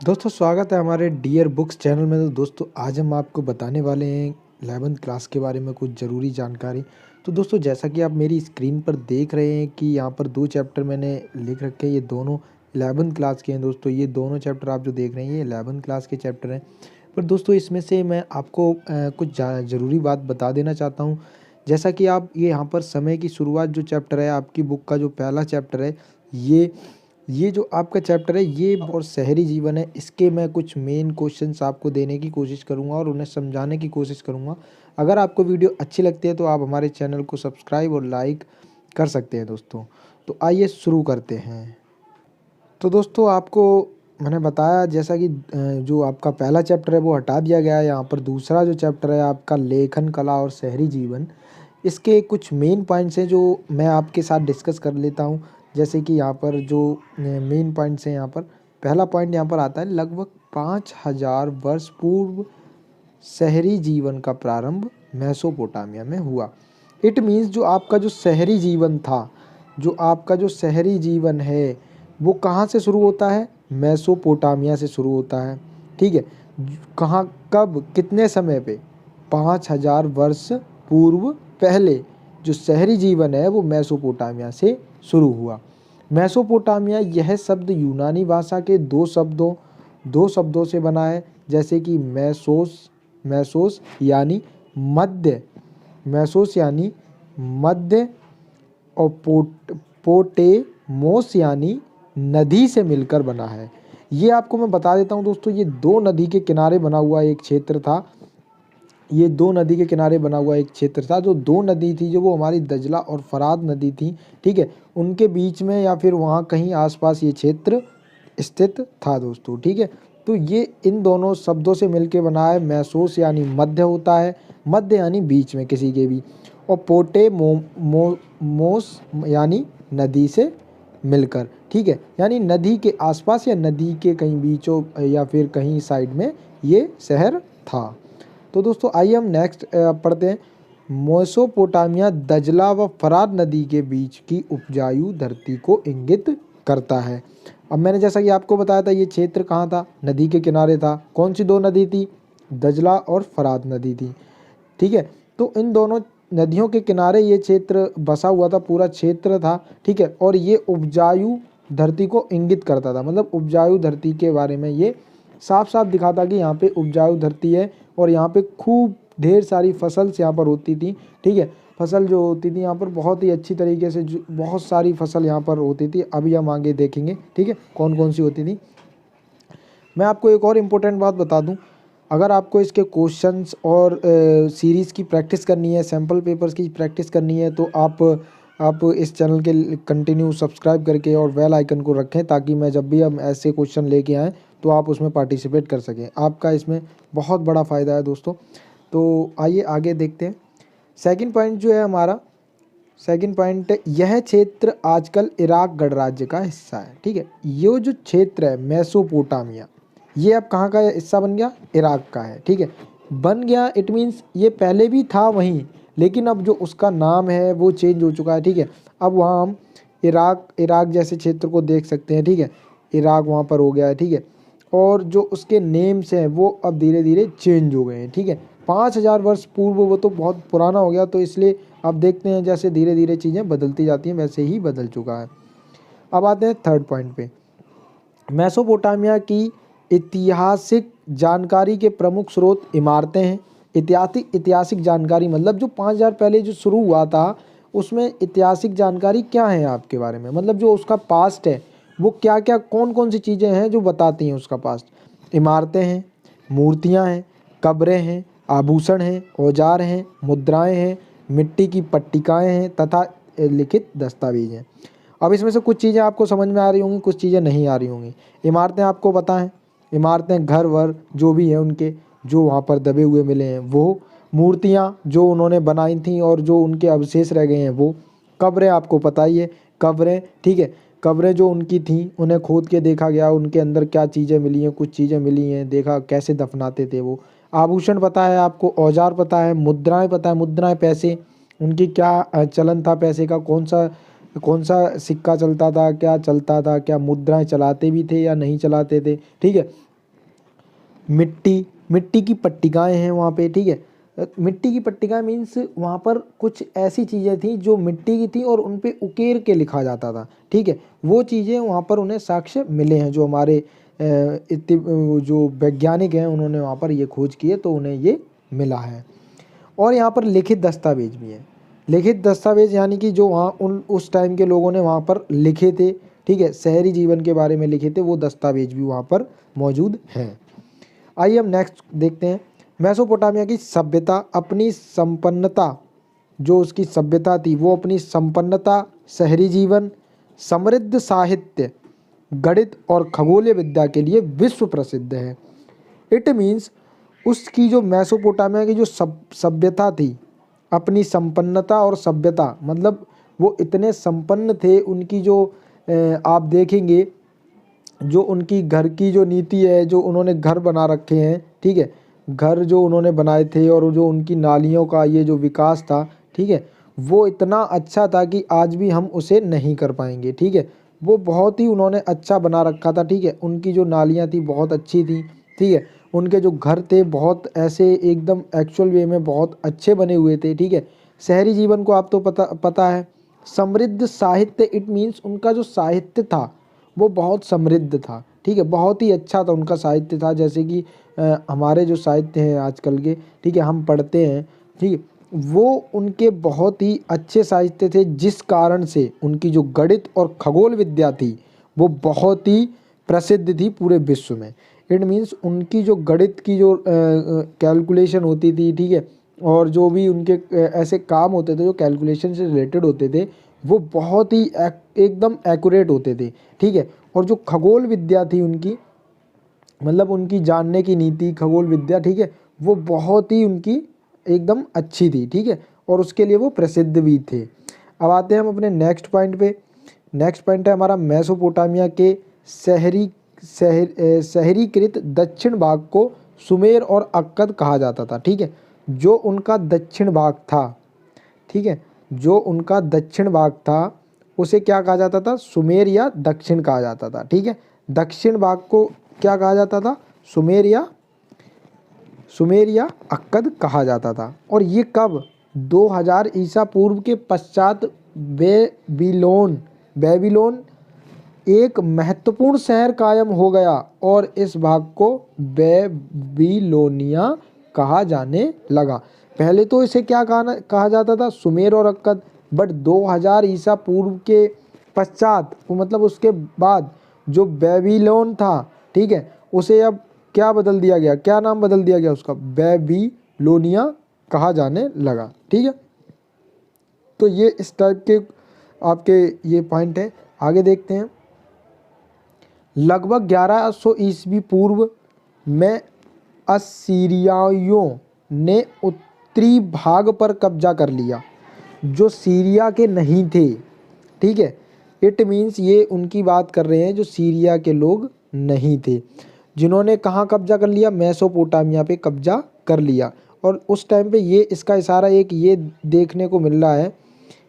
दोस्तों स्वागत है हमारे डियर बुक्स चैनल में। तो दोस्तों आज हम आपको बताने वाले हैं 11th क्लास के बारे में कुछ ज़रूरी जानकारी। तो दोस्तों जैसा कि आप मेरी स्क्रीन पर देख रहे हैं कि यहाँ पर 2 चैप्टर मैंने लिख रखे हैं, ये दोनों 11th क्लास के हैं। दोस्तों ये दोनों चैप्टर आप जो देख रहे हैं ये 11th क्लास के चैप्टर हैं। पर दोस्तों इसमें से मैं आपको कुछ ज़रूरी बात बता देना चाहता हूँ। जैसा कि आप ये यहाँ पर समय की शुरुआत जो चैप्टर है, आपकी बुक का जो पहला चैप्टर है, ये जो आपका चैप्टर है ये और शहरी जीवन है, इसके मैं कुछ मेन क्वेश्चंस आपको देने की कोशिश करूंगा और उन्हें समझाने की कोशिश करूंगा। अगर आपको वीडियो अच्छी लगती है तो आप हमारे चैनल को सब्सक्राइब और लाइक कर सकते हैं दोस्तों। तो आइए शुरू करते हैं। तो दोस्तों आपको मैंने बताया जैसा कि जो आपका पहला चैप्टर है वो हटा दिया गया है। यहाँ पर दूसरा जो चैप्टर है आपका लेखन कला और शहरी जीवन, इसके कुछ मेन पॉइंट्स हैं जो मैं आपके साथ डिस्कस कर लेता हूँ। जैसे कि यहाँ पर जो मेन पॉइंट्स हैं, यहाँ पर पहला पॉइंट यहाँ पर आता है, लगभग 5000 वर्ष पूर्व शहरी जीवन का प्रारंभ मेसोपोटामिया में हुआ। इट मीन्स जो आपका जो शहरी जीवन था, जो आपका जो शहरी जीवन है वो कहाँ से शुरू होता है? मेसोपोटामिया से शुरू होता है। ठीक है, कहाँ, कब, कितने समय पे? 5000 वर्ष पूर्व पहले जो शहरी जीवन है वो मेसोपोटामिया से शुरू हुआ। मेसोपोटामिया यह शब्द यूनानी भाषा के दो शब्दों से बना है, जैसे कि मैसोस यानी मध्य, मैसोस यानी मध्य, और पोटेमोस यानी नदी से मिलकर बना है। ये आपको मैं बता देता हूँ दोस्तों, ये दो नदी के किनारे बना हुआ एक क्षेत्र था। ये दो नदी के किनारे बना हुआ एक क्षेत्र था। जो दो नदी थी, जो वो हमारी दजला और फरात नदी थी, ठीक है, उनके बीच में या फिर वहाँ कहीं आसपास ये क्षेत्र स्थित था दोस्तों। ठीक है, तो ये इन दोनों शब्दों से मिलके बना है। मैसोस यानी मध्य होता है, मध्य यानी बीच में किसी के भी, और मोस यानी नदी से मिलकर। ठीक है, यानी नदी के आसपास या नदी के कहीं बीचों या फिर कहीं साइड में ये शहर था। तो दोस्तों आइए हम नेक्स्ट पढ़ते हैं। मेसोपोटामिया दजला व फरात नदी के बीच की उपजाऊ धरती को इंगित करता है। अब मैंने जैसा कि आपको बताया था ये क्षेत्र कहाँ था? नदी के किनारे था। कौन सी दो नदी थी? दजला और फरात नदी थी। ठीक है, तो इन दोनों नदियों के किनारे ये क्षेत्र बसा हुआ था, पूरा क्षेत्र था। ठीक है, और ये उपजाऊ धरती को इंगित करता था, मतलब उपजाऊ धरती के बारे में ये साफ साफ दिखाता कि यहाँ पे उपजाऊ धरती है और यहाँ पे खूब ढेर सारी फसल यहाँ पर होती थी। ठीक है, फसल जो होती थी यहाँ पर बहुत ही अच्छी तरीके से, बहुत सारी फसल यहाँ पर होती थी। अभी हम आगे देखेंगे, ठीक है, कौन कौन सी होती थी। मैं आपको एक और इम्पोर्टेंट बात बता दूं, अगर आपको इसके क्वेश्चंस और सीरीज़ की प्रैक्टिस करनी है, सैम्पल पेपर्स की प्रैक्टिस करनी है, तो आप इस चैनल के कंटिन्यू सब्सक्राइब करके और बेल आइकन को रखें, ताकि मैं जब भी हम ऐसे क्वेश्चन लेके आएँ तो आप उसमें पार्टिसिपेट कर सकें। आपका इसमें बहुत बड़ा फ़ायदा है दोस्तों। तो आइए आगे देखते हैं। सेकंड पॉइंट जो है हमारा, सेकंड पॉइंट, यह क्षेत्र आजकल इराक गणराज्य का हिस्सा है। ठीक है, ये जो क्षेत्र है मेसोपोटामिया, ये अब कहाँ का हिस्सा बन गया? इराक का है। ठीक है, बन गया, इट मीन्स ये पहले भी था वहीं, लेकिन अब जो उसका नाम है वो चेंज हो चुका है। ठीक है, अब वहाँ हम इराक जैसे क्षेत्र को देख सकते हैं। ठीक है, इराक वहाँ पर हो गया है। ठीक है, और जो उसके नेम्स हैं वो अब धीरे धीरे चेंज हो गए हैं। ठीक है, 5000 वर्ष पूर्व वो तो बहुत पुराना हो गया, तो इसलिए अब देखते हैं जैसे धीरे धीरे चीज़ें बदलती जाती हैं वैसे ही बदल चुका है। अब आते हैं थर्ड पॉइंट पे। मेसोपोटामिया की ऐतिहासिक जानकारी के प्रमुख स्रोत इमारतें हैं। ऐतिहासिक जानकारी मतलब जो 5000 पहले जो शुरू हुआ था उसमें ऐतिहासिक जानकारी क्या है आपके बारे में, मतलब जो उसका पास्ट है वो क्या क्या, कौन कौन सी चीज़ें हैं जो बताती हैं उसका पास्ट। इमारतें हैं, मूर्तियां हैं, कब्रें हैं, आभूषण हैं, औजार हैं, मुद्राएं हैं, मिट्टी की पट्टिकाएं हैं तथा लिखित दस्तावेज हैं। अब इसमें से कुछ चीज़ें आपको समझ में आ रही होंगी, कुछ चीज़ें नहीं आ रही होंगी। इमारतें आपको पता हैं, इमारतें घर वर जो भी हैं उनके, जो वहाँ पर दबे हुए मिले हैं वो। मूर्तियाँ जो उन्होंने बनाई थी और जो उनके अवशेष रह गए हैं वो। कब्रें आपको पता ही है, कब्रें, ठीक है, कब्रें जो उनकी थी उन्हें खोद के देखा गया, उनके अंदर क्या चीज़ें मिली हैं, कुछ चीज़ें मिली हैं, देखा कैसे दफनाते थे वो। आभूषण पता है आपको, औजार पता है, मुद्राएं पता है, मुद्राएं पैसे, उनकी क्या चलन था पैसे का, कौन सा सिक्का चलता था, क्या चलता था, क्या मुद्राएं चलाते भी थे या नहीं चलाते थे। ठीक है, मिट्टी, मिट्टी की पट्टिकाएँ हैं वहाँ पे, ठीक है। मिट्टी की पट्टिकाएँ मीन्स वहाँ पर कुछ ऐसी चीज़ें थी जो मिट्टी की थी और उन पे उकेर के लिखा जाता था, ठीक है। वो चीज़ें वहाँ पर उन्हें साक्ष्य मिले हैं, जो हमारे जो वैज्ञानिक हैं उन्होंने वहाँ पर ये खोज की है, तो उन्हें ये मिला है। और यहाँ पर लिखित दस्तावेज भी है। लिखित दस्तावेज यानी कि जो वहाँ उस टाइम के लोगों ने वहाँ पर लिखे थे, ठीक है, शहरी जीवन के बारे में लिखे थे, वो दस्तावेज भी वहाँ पर मौजूद हैं। आइए हम नेक्स्ट देखते हैं। मेसोपोटामिया की सभ्यता अपनी संपन्नता, जो उसकी सभ्यता थी वो अपनी संपन्नता, शहरी जीवन, समृद्ध साहित्य, गणित और खगोलीय विद्या के लिए विश्व प्रसिद्ध है। इट मीन्स उसकी जो मेसोपोटामिया की जो सभ्यता थी, अपनी संपन्नता और सभ्यता, मतलब वो इतने संपन्न थे, उनकी जो आप देखेंगे जो उनकी घर की जो नीति है, जो उन्होंने घर बना रखे हैं, ठीक है, घर जो उन्होंने बनाए थे और जो उनकी नालियों का ये जो विकास था, ठीक है, वो इतना अच्छा था कि आज भी हम उसे नहीं कर पाएंगे, ठीक है। वो बहुत ही उन्होंने अच्छा बना रखा था, ठीक है। उनकी जो नालियाँ थी बहुत अच्छी थी, ठीक है। उनके जो घर थे बहुत ऐसे एकदम एक्चुअल वे में बहुत अच्छे बने हुए थे, ठीक है। शहरी जीवन को आप तो पता है। समृद्ध साहित्य, इट मीन्स उनका जो साहित्य था वो बहुत समृद्ध था, ठीक है, बहुत ही अच्छा था उनका साहित्य था। जैसे कि हमारे जो साहित्य हैं आजकल के, ठीक है, हम पढ़ते हैं, ठीक है, वो उनके बहुत ही अच्छे साहित्य थे, जिस कारण से उनकी जो गणित और खगोल विद्या थी वो बहुत ही प्रसिद्ध थी पूरे विश्व में। इट मीन्स उनकी जो गणित की जो कैलकुलेशन होती थी, ठीक है, और जो भी उनके ऐसे काम होते थे जो कैलकुलेशन से रिलेटेड होते थे, वो बहुत ही एकदम एक्यूरेट होते थे, ठीक है। और जो खगोल विद्या थी उनकी, मतलब उनकी जानने की नीति, खगोल विद्या, ठीक है, वो बहुत ही उनकी एकदम अच्छी थी, ठीक है, और उसके लिए वो प्रसिद्ध भी थे। अब आते हैं हम अपने नेक्स्ट पॉइंट पे। नेक्स्ट पॉइंट है हमारा मेसोपोटामिया के शहरीकृत दक्षिण भाग को सुमेर और अक्कद कहा जाता था, ठीक है। जो उनका दक्षिण भाग था, ठीक है, जो उनका दक्षिण भाग था उसे क्या कहा जाता था? सुमेर या दक्षिण कहा जाता था, ठीक है। दक्षिण भाग को क्या कहा जाता था? सुमेर या अक्कद कहा जाता था। और ये कब? 2000 ईसा पूर्व के पश्चात बेबीलोन एक महत्वपूर्ण शहर कायम हो गया और इस भाग को बेबीलोनिया कहा जाने लगा। पहले तो इसे क्या कहा जाता था? सुमेर और अक्कद। बट 2000 ईसा पूर्व के पश्चात, मतलब उसके बाद जो बेबीलोन था, ठीक है, उसे अब क्या बदल दिया गया? क्या नाम बदल दिया गया उसका? बेबीलोनिया कहा जाने लगा, ठीक है। तो ये इस टाइप के आपके ये पॉइंट है। आगे देखते हैं। लगभग 1100 ईस्वी पूर्व में असीरियाइयों ने उत्तरी भाग पर कब्जा कर लिया, जो सीरिया के नहीं थे, ठीक है। इट मीन्स ये उनकी बात कर रहे हैं जो सीरिया के लोग नहीं थे, जिन्होंने कहाँ कब्जा कर लिया? मेसोपोटामिया पे कब्जा कर लिया। और उस टाइम पे ये इसका इशारा एक ये देखने को मिल रहा है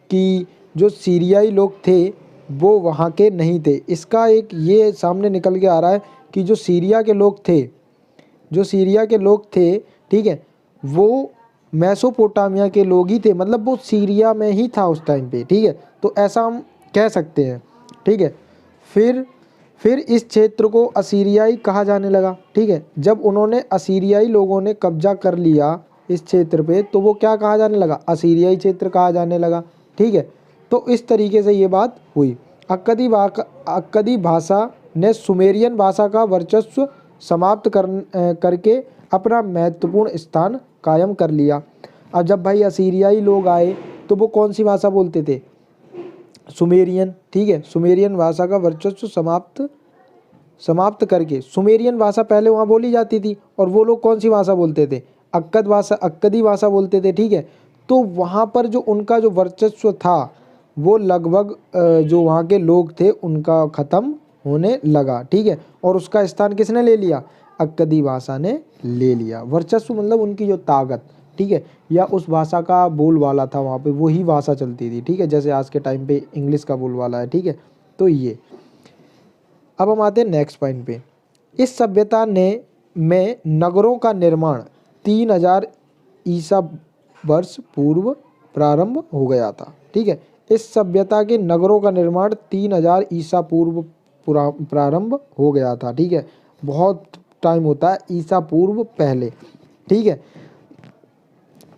कि जो सीरियाई लोग थे वो वहाँ के नहीं थे। इसका एक ये सामने निकल के आ रहा है कि जो सीरिया के लोग थे, ठीक है, वो मेसोपोटामिया के लोग ही थे, मतलब वो सीरिया में ही था उस टाइम पे, ठीक है। तो ऐसा हम कह सकते हैं, ठीक है। फिर इस क्षेत्र को असीरियाई कहा जाने लगा, ठीक है। जब उन्होंने असीरियाई लोगों ने कब्जा कर लिया इस क्षेत्र पे, तो वो क्या कहा जाने लगा? असीरियाई क्षेत्र कहा जाने लगा, ठीक है। तो इस तरीके से ये बात हुई। अक्कदी भाषा ने सुमेरियन भाषा का वर्चस्व समाप्त करके अपना महत्वपूर्ण स्थान कायम कर लिया। अब जब भाई असीरियाई लोग आए तो वो कौन सी भाषा बोलते थे? सुमेरियन, ठीक है। सुमेरियन भाषा का वर्चस्व समाप्त करके, सुमेरियन भाषा पहले वहाँ बोली जाती थी और वो लोग कौन सी भाषा बोलते थे? अक्कदी भाषा बोलते थे, ठीक है। तो वहाँ पर जो उनका जो वर्चस्व था वो लगभग जो वहाँ के लोग थे उनका ख़त्म होने लगा, ठीक है। और उसका स्थान किसने ले लिया? अक्कदी भाषा ने ले लिया। वर्चस्व मतलब उनकी जो ताकत, ठीक है, या उस भाषा का बोलबाला था वहाँ पे, वही भाषा चलती थी, ठीक है। जैसे आज के टाइम पे इंग्लिश का बोलबाला है, ठीक है। तो ये अब हम आते हैं नेक्स्ट पॉइंट पे। इस सभ्यता ने में नगरों का निर्माण 3000 ईसा वर्ष पूर्व प्रारंभ हो गया था। ठीक है, इस सभ्यता के नगरों का निर्माण 3000 ईसा पूर्व प्रारंभ हो गया था। ठीक है, बहुत टाइम होता है ईसा पूर्व पहले। ठीक है,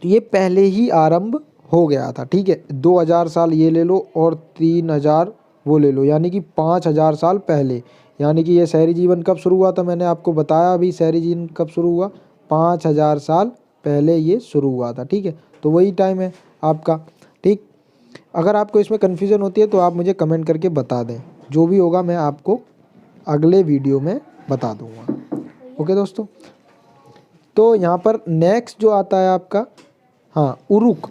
तो ये पहले ही आरंभ हो गया था। ठीक है, 2000 साल ये ले लो और 3000 वो ले लो, यानी कि 5000 साल पहले। यानी कि ये शहरी जीवन कब शुरू हुआ था, मैंने आपको बताया अभी शहरी जीवन कब शुरू हुआ, 5000 साल पहले ये शुरू हुआ था। ठीक है, तो वही टाइम है आपका। ठीक, अगर आपको इसमें कन्फ्यूज़न होती है तो आप मुझे कमेंट करके बता दें, जो भी होगा मैं आपको अगले वीडियो में बता दूंगा। ओके दोस्तों, तो यहाँ पर नेक्स्ट जो आता है आपका, हाँ, उरुक।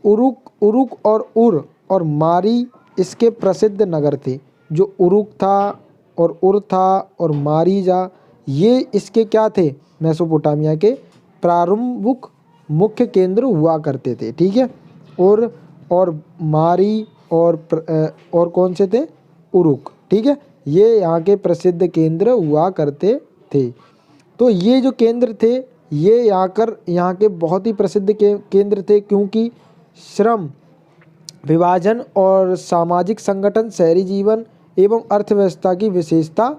उरुक और उर और मारी इसके प्रसिद्ध नगर थे। जो उरुक था और उर था और मारीजा, ये इसके क्या थे, मेसोपोटामिया के प्रारंभिक मुख्य केंद्र हुआ करते थे। ठीक है, और मारी और कौन से थे, उरुक। ठीक है, ये यहाँ के प्रसिद्ध केंद्र हुआ करते थे। तो ये जो केंद्र थे ये यहाँ के बहुत ही प्रसिद्ध केंद्र थे, क्योंकि श्रम विभाजन और सामाजिक संगठन, शहरी जीवन एवं अर्थव्यवस्था की विशेषता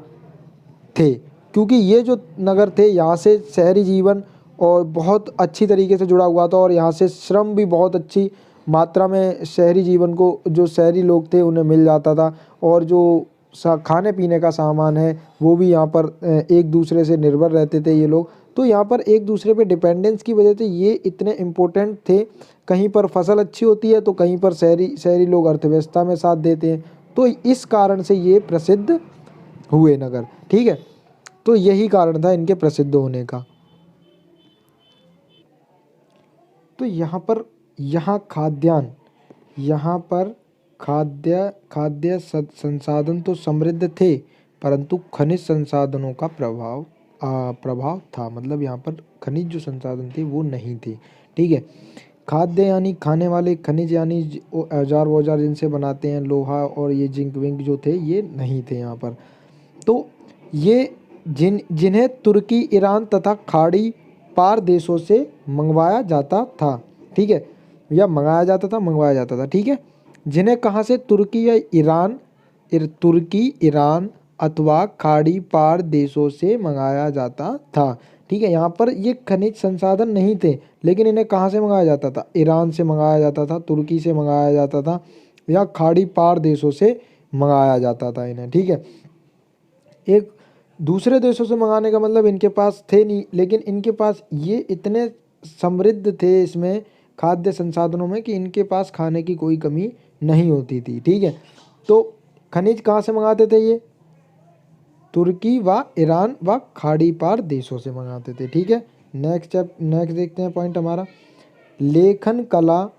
थे। क्योंकि ये जो नगर थे यहाँ से शहरी जीवन और बहुत अच्छी तरीके से जुड़ा हुआ था, और यहाँ से श्रम भी बहुत अच्छी मात्रा में शहरी जीवन को, जो शहरी लोग थे उन्हें मिल जाता था, और जो खाने पीने का सामान है वो भी यहाँ पर एक दूसरे से निर्भर रहते थे ये लोग। तो यहाँ पर एक दूसरे पे डिपेंडेंस की वजह से ये इतने इम्पोर्टेंट थे। कहीं पर फसल अच्छी होती है तो कहीं पर शहरी लोग अर्थव्यवस्था में साथ देते हैं, तो इस कारण से ये प्रसिद्ध हुए नगर। ठीक है, तो यही कारण था इनके प्रसिद्ध होने का। तो यहाँ पर खाद्य संसाधन तो समृद्ध थे, परंतु खनिज संसाधनों का प्रभाव था। मतलब यहाँ पर खनिज जो संसाधन थे वो नहीं थे। ठीक है, खाद्य यानी खाने वाले, खनिज यानी औजार वौजार जिनसे बनाते हैं, लोहा और ये जिंक विंक जो थे ये नहीं थे यहाँ पर। तो ये जिन्हें तुर्की, ईरान तथा खाड़ी पार देशों से मंगवाया जाता था। ठीक है, या मंगाया जाता था। ठीक है, जिन्हें कहाँ से, तुर्की या ईरान अथवा खाड़ी पार देशों से मंगाया जाता था। ठीक है, यहाँ पर ये खनिज संसाधन नहीं थे, लेकिन इन्हें कहाँ से मंगाया जाता था, ईरान से मंगाया जाता था, तुर्की से मंगाया जाता था, या खाड़ी पार देशों से मंगाया जाता था इन्हें। ठीक है, एक दूसरे देशों से मंगाने का मतलब इनके पास थे नहीं, लेकिन इनके पास ये इतने समृद्ध थे इसमें खाद्य संसाधनों में कि इनके पास खाने की कोई कमी नहीं होती थी। ठीक है, तो खनिज कहाँ से मंगाते थे ये, तुर्की व ईरान व खाड़ी पार देशों से मंगाते थे। ठीक है, नेक्स्ट देखते हैं पॉइंट हमारा, लेखन कला।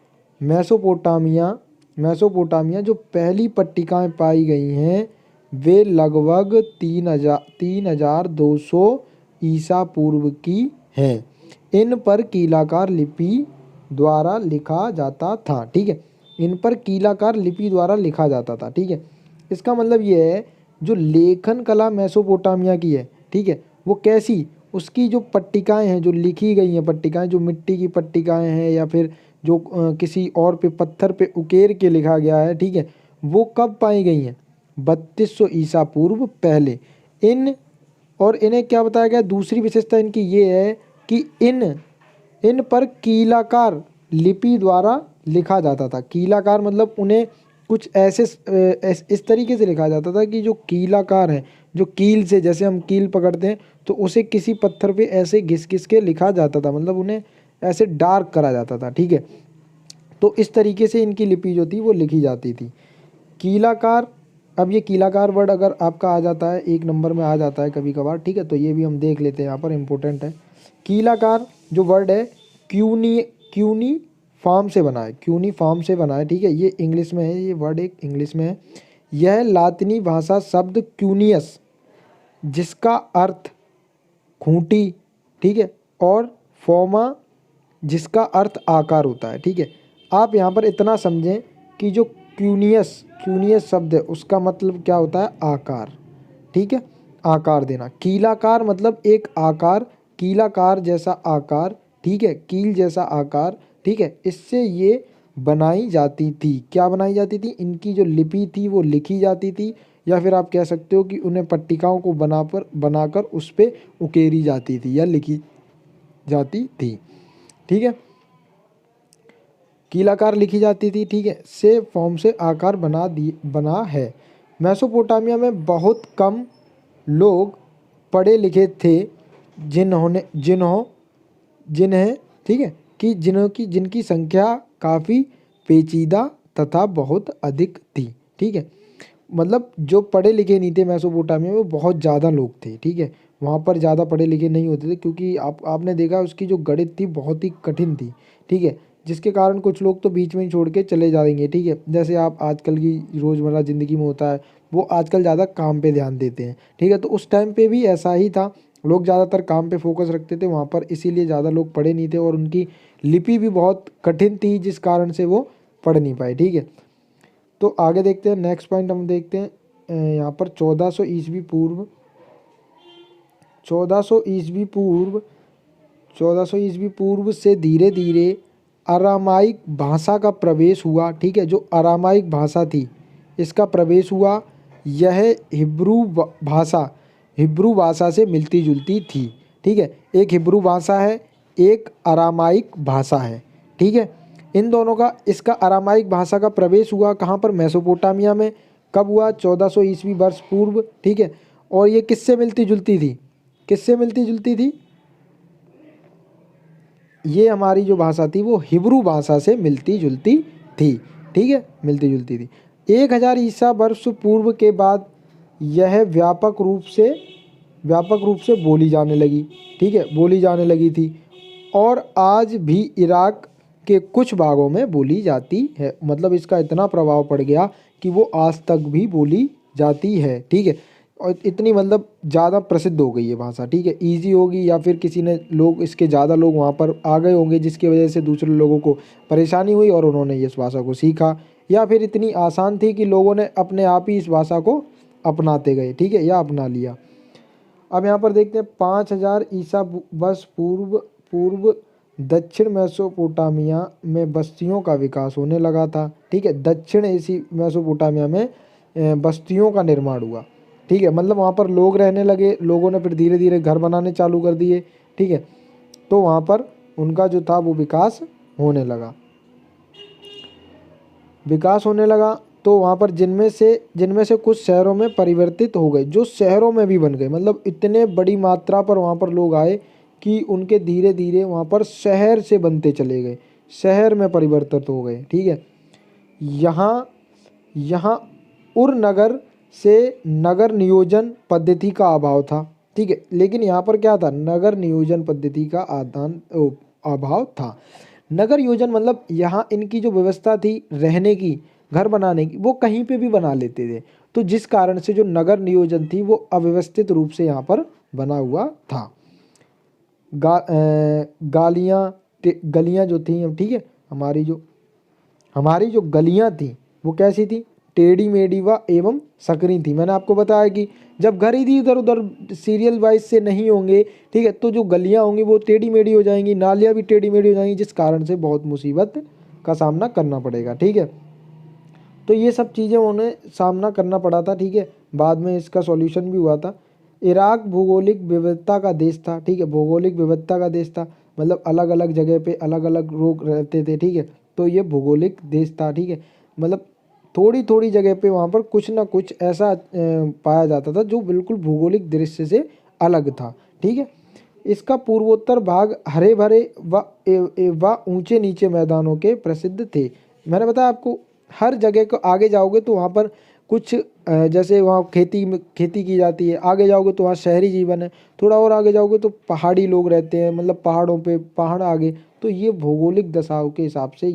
मेसोपोटामिया जो पहली पट्टिकाएं पाई गई हैं वे लगभग 3200 ईसा पूर्व की हैं। इन पर कीलाकार लिपि द्वारा लिखा जाता था। ठीक है, इन पर कीलाकार लिपि द्वारा लिखा जाता था। ठीक है, इसका मतलब ये है जो लेखन कला मेसोपोटामिया की है, ठीक है, वो कैसी, उसकी जो पट्टिकाएं हैं, जो लिखी गई हैं पट्टिकाएं, जो मिट्टी की पट्टिकाएं हैं या फिर जो किसी और पे पत्थर पे उकेर के लिखा गया है, ठीक है, वो कब पाई गई हैं, 3200 ईसा पूर्व पहले। इन्हें क्या बताया गया, दूसरी विशेषता इनकी ये है कि इन पर कीलाकार लिपि द्वारा लिखा जाता था। कीलाकार मतलब उन्हें कुछ ऐसे इस तरीके से लिखा जाता था कि जो कीलाकार है, जो कील से, जैसे हम कील पकड़ते हैं तो उसे किसी पत्थर पे ऐसे घिस के लिखा जाता था, मतलब उन्हें ऐसे डार्क करा जाता था। ठीक है, तो इस तरीके से इनकी लिपि जो थी वो लिखी जाती थी। कीलाकार, अब ये कीलाकार वर्ड अगर आपका आ जाता है, एक नंबर में आ जाता है कभी कभार, ठीक है, तो ये भी हम देख लेते हैं, यहाँ पर इम्पोर्टेंट है। कीलाकार जो वर्ड है क्यूनी फॉर्म से बना है, ठीक है, ये इंग्लिश में है, ये वर्ड एक इंग्लिश में है। यह लातिनी भाषा शब्द क्यूनियस जिसका अर्थ खूंटी, ठीक है, और फोमा जिसका अर्थ आकार होता है। ठीक है, आप यहाँ पर इतना समझें कि जो क्यूनियस शब्द है उसका मतलब क्या होता है, आकार। ठीक है, आकार देना। कीलाकार मतलब एक आकार, कीलाकार जैसा आकार, ठीक है, कील जैसा आकार, ठीक है, इससे ये बनाई जाती थी। क्या बनाई जाती थी? इनकी जो लिपि थी वो लिखी जाती थी, या फिर आप कह सकते हो कि उन्हें पट्टिकाओं को बनाकर उस पर उकेरी जाती थी या लिखी जाती थी। ठीक है, कीलाकार लिखी जाती थी, ठीक है, से फॉर्म से आकार बना है। मेसोपोटामिया में बहुत कम लोग पढ़े लिखे थे, जिन्हें ठीक है कि जिनकी संख्या काफ़ी पेचीदा तथा बहुत अधिक थी। ठीक है, मतलब जो पढ़े लिखे नहीं थे मेसोपोटामिया में वो बहुत ज़्यादा लोग थे। ठीक है, वहाँ पर ज़्यादा पढ़े लिखे नहीं होते थे, क्योंकि आपने देखा उसकी जो गणित थी बहुत ही कठिन थी। ठीक है, जिसके कारण कुछ लोग तो बीच में ही छोड़ के चले जाएंगे। ठीक है, जैसे आप आजकल की रोज़मर्रा ज़िंदगी में होता है, वो आजकल ज़्यादा काम पे ध्यान देते हैं। ठीक है, तो उस टाइम पे भी ऐसा ही था, लोग ज़्यादातर काम पे फोकस रखते थे वहाँ पर, इसीलिए ज़्यादा लोग पढ़े नहीं थे और उनकी लिपि भी बहुत कठिन थी, जिस कारण से वो पढ़ नहीं पाए। ठीक है, तो आगे देखते हैं, नेक्स्ट पॉइंट हम देखते हैं यहाँ पर 1400 ईस्वी पूर्व 1400 ईस्वी पूर्व 1400 ईस्वी पूर्व से धीरे धीरे अरामाइक भाषा का प्रवेश हुआ। ठीक है, जो अरामाइक भाषा थी इसका प्रवेश हुआ। यह हिब्रू भाषा से मिलती जुलती थी। ठीक है, एक हिब्रू भाषा है, एक अरामाइक भाषा है। ठीक है, इन दोनों का, इसका अरामाइक भाषा का प्रवेश हुआ कहाँ पर? मेसोपोटामिया में। कब हुआ? 1400 ईस्वी वर्ष पूर्व। ठीक है, और ये किससे मिलती जुलती थी? किससे मिलती जुलती थी? ये हमारी जो भाषा थी वो हिब्रू भाषा से मिलती जुलती थी। ठीक है, मिलती जुलती थी। 1000 ईसा वर्ष पूर्व के बाद यह व्यापक रूप से बोली जाने लगी। ठीक है, बोली जाने लगी थी, और आज भी इराक के कुछ भागों में बोली जाती है। मतलब इसका इतना प्रभाव पड़ गया कि वो आज तक भी बोली जाती है। ठीक है, और इतनी मतलब ज़्यादा प्रसिद्ध हो गई है भाषा। ठीक है, ईजी होगी, या फिर किसी ने इसके ज़्यादा लोग वहाँ पर आ गए होंगे, जिसकी वजह से दूसरे लोगों को परेशानी हुई और उन्होंने इस भाषा को सीखा, या फिर इतनी आसान थी कि लोगों ने अपने आप ही इस भाषा को अपनाते गए। ठीक है, या अपना लिया। अब यहाँ पर देखते हैं 5000 ईसा वर्ष पूर्व दक्षिण मेसोपोटामिया में बस्तियों का विकास होने लगा था। ठीक है, दक्षिण एसी मेसोपोटामिया में बस्तियों का निर्माण हुआ। ठीक है, मतलब वहाँ पर लोग रहने लगे, लोगों ने फिर धीरे धीरे घर बनाने चालू कर दिए। ठीक है, तो वहाँ पर उनका जो था वो विकास होने लगा। तो वहाँ पर जिनमें से कुछ शहरों में परिवर्तित हो गए, जो शहरों में भी बन गए, मतलब इतने बड़ी मात्रा पर वहाँ पर लोग आए कि उनके धीरे धीरे वहाँ पर शहर से बनते चले गए, शहर में परिवर्तित हो गए। ठीक है, यहाँ उर नगर से नगर नियोजन पद्धति का अभाव था। ठीक है, लेकिन यहाँ पर क्या था? नगर नियोजन पद्धति का अभाव था। नगर योजन मतलब यहाँ इनकी जो व्यवस्था थी रहने की, घर बनाने की, वो कहीं पे भी बना लेते थे, तो जिस कारण से जो नगर नियोजन थी वो अव्यवस्थित रूप से यहाँ पर बना हुआ था। गलियाँ जो थी, ठीक है, हमारी जो गलियाँ थी वो कैसी थी? टेढ़ी मेढ़ी व एवं सकरी थी। मैंने आपको बताया कि जब घर ही इधर उधर सीरियल वाइज से नहीं होंगे, ठीक है, तो जो गलियाँ होंगी वो टेढ़ी मेढ़ी हो जाएंगी, नालियाँ भी टेढ़ी मेढ़ी हो जाएंगी, जिस कारण से बहुत मुसीबत का सामना करना पड़ेगा। ठीक है, तो ये सब चीज़ें उन्हें सामना करना पड़ा था। ठीक है, बाद में इसका सॉल्यूशन भी हुआ था। इराक भौगोलिक विविधता का देश था। ठीक है, भौगोलिक विविधता का देश था, मतलब अलग अलग जगह पे अलग अलग लोग रहते थे। ठीक है, तो ये भौगोलिक देश था। ठीक है, मतलब थोड़ी थोड़ी जगह पे वहाँ पर कुछ ना कुछ ऐसा पाया जाता था जो बिल्कुल भौगोलिक दृश्य से अलग था। ठीक है, इसका पूर्वोत्तर भाग हरे भरे व ऊंचे नीचे मैदानों के प्रसिद्ध थे। मैंने बताया आपको, हर जगह को आगे जाओगे तो वहाँ पर कुछ जैसे वहाँ खेती की जाती है, आगे जाओगे तो वहाँ शहरी जीवन है, थोड़ा और आगे जाओगे तो पहाड़ी लोग रहते हैं, मतलब पहाड़ों पे पहाड़ आगे, तो ये भौगोलिक दशाओं के हिसाब से